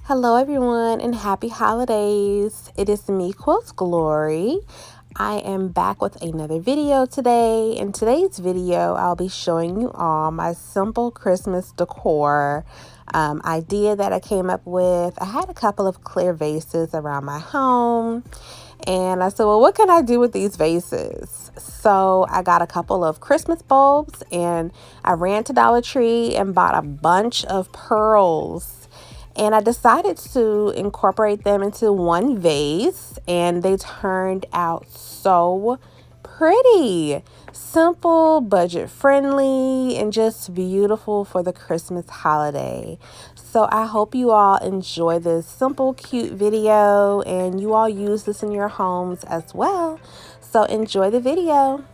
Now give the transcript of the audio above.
Hello everyone and happy holidays. It is me, Quilts Glory. I am back with another video today. In today's video, I'll be showing you all my simple Christmas decor idea that I came up with. I had a couple of clear vases around my home and I said, well, what can I do with these vases? So I got a couple of Christmas bulbs and I ran to Dollar Tree and bought a bunch of pearls. And I decided to incorporate them into one vase, and they turned out so pretty. Simple, budget friendly, and just beautiful for the Christmas holiday. So I hope you all enjoy this simple, cute video, and you all use this in your homes as well. So enjoy the video.